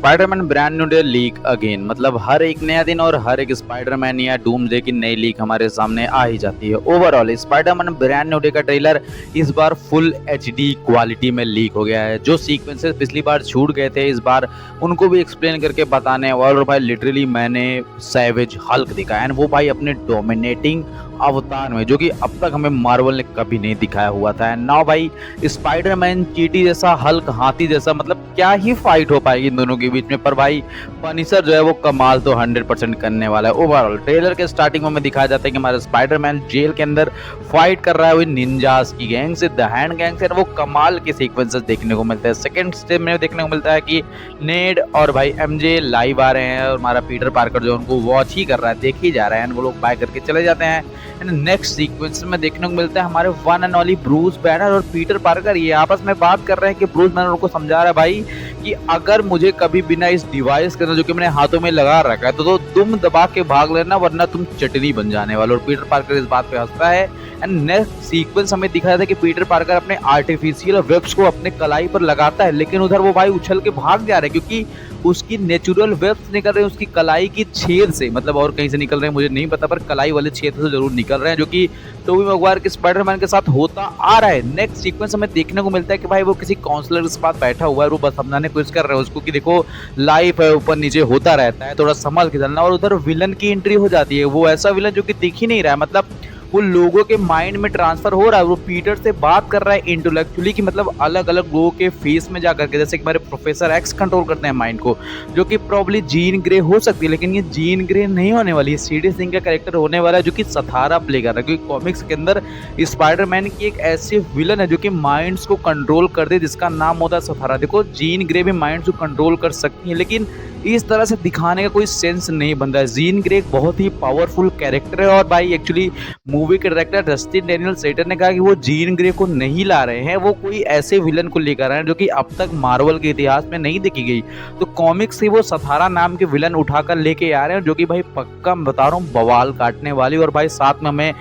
Spiderman brand new day leak again. मतलब हर एक नया दिन और हर एक स्पाइडरमैन या डूम्सडे की नई लीक हमारे सामने आ ही जाती है। Overall Spiderman brand new day का ट्रेलर इस बार फुल एचडी क्वालिटी में लीक हो गया है। जो सीक्वेंसेस पिछली बार छूट गए थे इस बार उनको भी एक्सप्लेन करके बताने। और भाई लिटरली मैंने सैवेज हल्क दिखा है, वो भाई अपने डोमिनेटिंग अवतार में, जो कि अब तक हमें मार्वल ने कभी नहीं दिखाया हुआ था। नाउ भाई स्पाइडरमैन चीटी जैसा, हल्क हाथी जैसा, मतलब क्या ही फाइट हो पाएगी इन दोनों के बीच में। पर भाई पनिशर जो है वो कमाल तो 100% करने वाला है। ओवरऑल ट्रेलर के स्टार्टिंग में हमें दिखाया जाता है कि हमारा स्पाइडरमैन जेल के अंदर फाइट कर रहा है वो निंजास की गैंग से, द हैंड गैंग से। वो कमाल के सीक्वेंसेस देखने को मिलते हैं। सेकंड स्टेप में देखने को मिलता है कि नेड और भाई एमजे लाइव आ रहे हैं और हमारा पीटर पार्कर जो उनको वॉच ही कर रहा है, देख ही जा रहा है, वो लोग बाय करके चले जाते हैं। एंड नेक्स्ट सीक्वेंस में देखने को मिलता है हमारे one and only Bruce banner और पीटर पार्कर ये आपस में बात कर रहे हैं कि ब्रूस बैनर उनको समझा रहा है भाई कि अगर मुझे कभी बिना इस डिवाइस के अंदर जो कि मैंने हाथों में लगा रखा है तो तुम दबा के भाग लेना, वरना तुम चटनी बन जाने वाले। और पीटर पार्कर इस बात पे हंसता है। एंड नेक्स्ट सीक्वेंस हमें दिखाया जाता है कि पीटर पार्कर अपने आर्टिफिशियल वेब्स को अपने कलाई पर लगाता है, लेकिन उधर वो भाई उछल के भाग जा रहे हैं क्योंकि उसकी नेचुरल वेब्स निकल रहे हैं उसकी कलाई की छेद से। मतलब और कहीं से निकल रहे हैं मुझे नहीं पता, पर कलाई वाले छेद से जरूर निकल रहे हैं, जो कि टोबी मैगवायर के स्पाइडरमैन के साथ होता आ रहा है। नेक्स्ट सीक्वेंस हमें देखने को मिलता है कि भाई वो किसी काउंसलर के साथ बैठा हुआ है, वो बस समझाने की कोशिश कर रहे हैं उसको कि देखो लाइफ है, ऊपर नीचे होता रहता है, थोड़ा संभल के चलना। और उधर विलन की एंट्री हो जाती है, वो ऐसा विलन जो कि दिख ही नहीं रहा है, मतलब वो लोगों के माइंड में ट्रांसफर हो रहा है। वो पीटर से बात कर रहा है इंटेलेक्चुअली कि मतलब अलग अलग लोगों के फेस में जाकर के, जैसे कि हमारे प्रोफेसर एक्स कंट्रोल करते हैं माइंड को, जो कि प्रॉब्ली जीन ग्रे हो सकती है, लेकिन ये जीन ग्रे नहीं होने वाली है। सीडी सिंह का कैरेक्टर होने वाला है जो कि सथारा प्ले कर रहा है, क्योंकि कॉमिक्स के अंदर स्पाइडरमैन की एक ऐसी विलन है जो कि माइंड्स को कंट्रोल कर दे, जिसका नाम होता है सथारा। देखो जीन ग्रे भी माइंड्स को कंट्रोल कर सकती है, लेकिन इस तरह से दिखाने का कोई सेंस नहीं बनता है। जीन ग्रे एक बहुत ही पावरफुल कैरेक्टर है और भाई एक्चुअली मूवी के डायरेक्टर डस्टिन डैनियल सेटर ने कहा कि वो जीन ग्रे को नहीं ला रहे हैं, वो कोई ऐसे विलन को लेकर आए हैं जो कि अब तक मार्वल के इतिहास में नहीं देखी गई। तो कॉमिक्स से वो सथारा नाम के विलन उठाकर लेके आ रहे हैं, जो कि भाई पक्का मैं बता रहा हूँ बवाल काटने वाली। और भाई साथ में हमें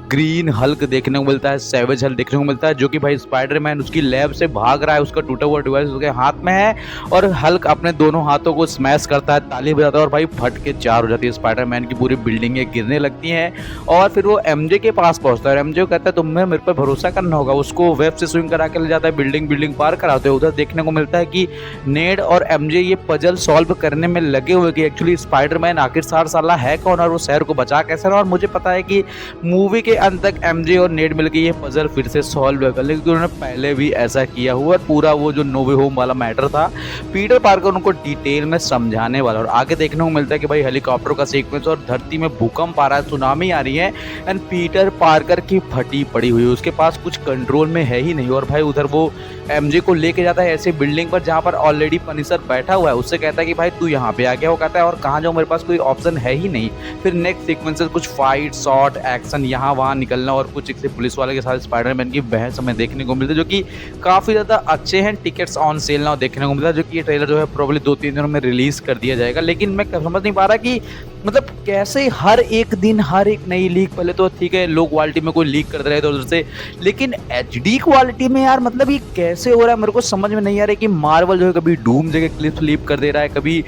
ग्रीन हल्क देखने को मिलता है, सैवेज हल्क देखने को मिलता है, जो कि भाई स्पाइडरमैन उसकी लैब से भाग रहा है, उसका टूटा हुआ डिवाइस उसके हाथ में है और हल्क अपने दोनों हाथों को स्मैश करता है, ताली बजाता है और भाई फट के चार हो जाती है। स्पाइडरमैन की पूरी बिल्डिंगें गिरने लगती हैं और फिर वो एमजे के पास पहुंचता है और एमजे कहता है तुम्हें मेरे पर भरोसा करना होगा। उसको वेब से स्विंग करा के ले जाता है, बिल्डिंग पार कराते हैं। उधर देखने को मिलता है कि नेड और एमजे ये पजल सॉल्व करने में लगे हुए कि एक्चुअली स्पाइडरमैन आखिर साला है कौन और वो शहर को बचा कैसे रहा। और मुझे पता है कि मूवी के अंत तक एमजे और नेड मिलकर ये पजल फिर से सॉल्व कर लेकिन उन्होंने पहले भी ऐसा किया हुआ। पूरा वो जो नो वे होम वाला मैटर था पीटर पार्कर उनको डिटेल में समझाने वाला। और आगे देखने को मिलता है कि भाई हेलीकॉप्टर का सीक्वेंस और धरती में भूकंप आ रहा है, सुनामी आ रही है एंड पीटर पार्कर की फटी पड़ी हुई, उसके पास कुछ कंट्रोल में है ही नहीं। और भाई उधर वो एमजे को लेके जाता है ऐसे बिल्डिंग पर जहां पर ऑलरेडी पनिशर बैठा हुआ है, उससे कहता है कि भाई तू यहाँ पे आ गया। वो कहता है और कहाँ जाऊँ, मेरे पास कोई ऑप्शन है ही नहीं। फिर नेक्स्ट सीक्वेंसेस कुछ फाइट शॉट एक्शन यहाँ वहाँ निकलना और कुछ एक पुलिस वाले के साथ स्पाइडरमैन की बहस हमें देखने को मिलती है, जो कि काफी ज्यादा अच्छे हैं। टिकट्स ऑन सेल नाउ देखने को मिलता है, जो कि ये ट्रेलर जो है प्रोबेबली 2-3 दिनों में रिलीज कर दिया जाएगा। लेकिन मैं समझ नहीं पा रहा कि मतलब कैसे हर एक दिन हर एक नई लीक, पहले तो ठीक है लो क्वालिटी में कोई लीक कर दे रहे थे उधर से, लेकिन एचडी क्वालिटी में यार मतलब ये कैसे हो रहा है मेरे को समझ में नहीं आ रहा है कि मार्वल जो है कभी डूम जगह क्लिप्स लीक कर दे रहा है, कभी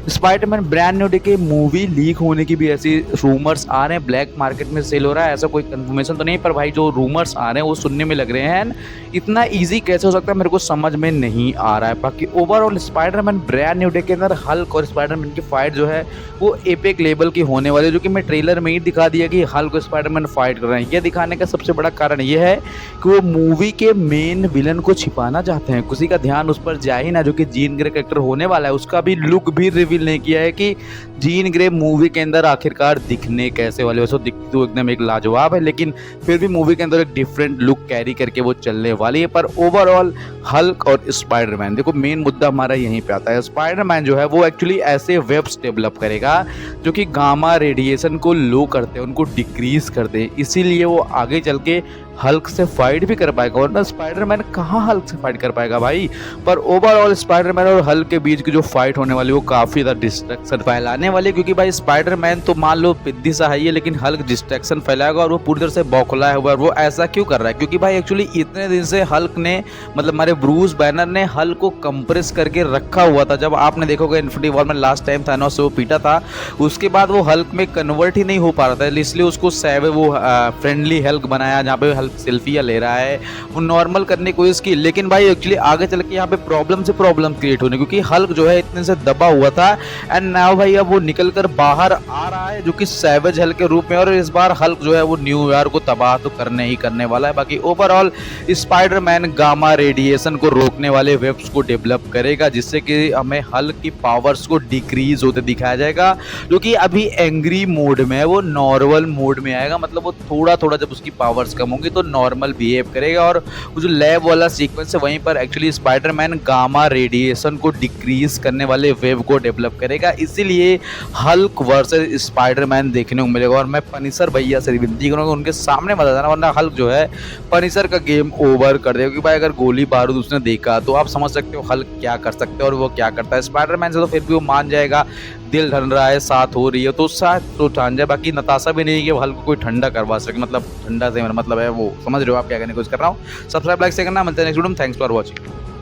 स्पाइडरमैन ब्रांड न्यू डे के मूवी लीक होने की भी ऐसी रूमर्स आ रहे हैं, ब्लैक मार्केट में सेल हो रहा है। ऐसा कोई कंफर्मेशन तो नहीं, पर भाई जो रूमर्स आ रहे हैं वो सुनने में लग रहे हैं। इतना इजी कैसे हो सकता है मेरे को समझ में नहीं आ रहा है। बाकी overall Spiderman brand new day के अंदर हल्क और स्पाइडरमैन की फाइट जो है वो एपिक लेवल की होने वाली है, जो कि मैं ट्रेलर में ही दिखा दिया कि हल्क और स्पाइडरमैन फाइट कर रहे हैं। ये दिखाने का सबसे बड़ा कारण ये है कि वो मूवी के मेन विलन को छिपाना चाहते हैं, किसी का ध्यान उस पर जाए ही ना, जो कि जीन ग्रे कैरेक्टर होने वाला है। उसका भी लुक भी रिवील नहीं किया है कि जीन ग्रे मूवी के अंदर आखिरकार दिखने कैसे वाले। वैसे दिखती तो एकदम एक लाजवाब है, लेकिन फिर भी मूवी के अंदर एक डिफरेंट लुक कैरी करके वो चलने वाली है। पर ओवरऑल हल्क और स्पाइडरमैन, देखो मेन मुद्दा हमारा यहीं पे आता है। स्पाइडरमैन जो है वो एक्चुअली ऐसे वेब्स डेवलप करेगा जो कि गामा रेडिएशन को लो करते हैं, उनको डिक्रीज करते हैं, इसीलिए वो आगे चल के हल्क से फाइट भी कर पाएगा, वरना स्पाइडरमैन कहाँ हल्क से फाइट कर पाएगा भाई। पर ओवरऑल स्पाइडरमैन और हल्क के बीच की जो फाइट होने वाली वो काफ़ी ज़्यादा डिस्ट्रैक्शन फैलाने वाली है, क्योंकि भाई स्पाइडरमैन तो मान लो पिद्दी सा है ही है, लेकिन हल्क डिस्ट्रैक्शन फैलाएगा और वो पूरी तरह से बौखलाया हुआ है। वो ऐसा क्यों कर रहा है? क्योंकि भाई एक्चुअली इतने दिन से हल्क ने मतलब हमारे ब्रूस बैनर ने हल्क को कंप्रेस करके रखा हुआ था। जब आपने देखोगे इन्फिनिटी वॉर में लास्ट टाइम थानोस से वो पीटा था, उसके बाद वो हल्क में कन्वर्ट ही नहीं हो पा रहा था, इसलिए उसको वो फ्रेंडली हल्क बनाया, जहाँ पे हल्क सेल्फियाँ ले रहा है, वो नॉर्मल करने की कोशिश की। लेकिन भाई एक्चुअली आगे चल के यहाँ पे प्रॉब्लम से प्रॉब्लम क्रिएट होने, क्योंकि हल्क जो है इतने से दबा हुआ था एंड नाउ भाई अब वो निकल कर बाहर आ रहा है, जो कि सैवेज हल्क के रूप में। और इस बार हल्क जो है वो न्यूयॉर्क को तबाह तो करने ही करने वाला है। बाकी ओवरऑल स्पाइडरमैन गामा रेडिएशन को रोकने वाले वेब्स को डेवलप करेगा, जिससे कि हमें हल्क की पावर्स को डिक्रीज होते दिखाया जाएगा, जो कि अभी एंग्री मोड में है, वो नॉर्मल मोड में आएगा। मतलब वो थोड़ा थोड़ा जब उसकी पावर्स कम होंगी तो नॉर्मल बिहेव करेगा। और वो जो लैब वाला सीक्वेंस है वहीं पर एक्चुअली स्पाइडरमैन गामा रेडिएशन को डिक्रीज करने वाले वेव को डेवलप करेगा, इसीलिए हल्क वर्सेस स्पाइडरमैन देखने को मिलेगा। और मैं पनिशर भैया से विनती करूँगा उनके सामने मत जाना, वरना हल्क जो है पनिशर का गेम ओवर कर देगा। क्योंकि भाई अगर गोली बारूद उसने देखा तो आप समझ सकते हो हल्क क्या कर सकते हो और वो क्या करता है। स्पाइडरमैन से तो फिर भी वो मान जाएगा, दिल ठंड रहा है, साथ हो रही है तो साथ तो ठान जाए। बाकी नताशा भी नहीं है कि वो हल्क को कोई ठंडा करवा सके, मतलब ठंडा से मेरा मतलब है वो, समझ रहे हो आप क्या कहने की कोशिश कर रहा हूँ। सब्सक्राइब लाइक से करना, मिलते हैं नेक्स्ट वीडियो में। Thanks for watching.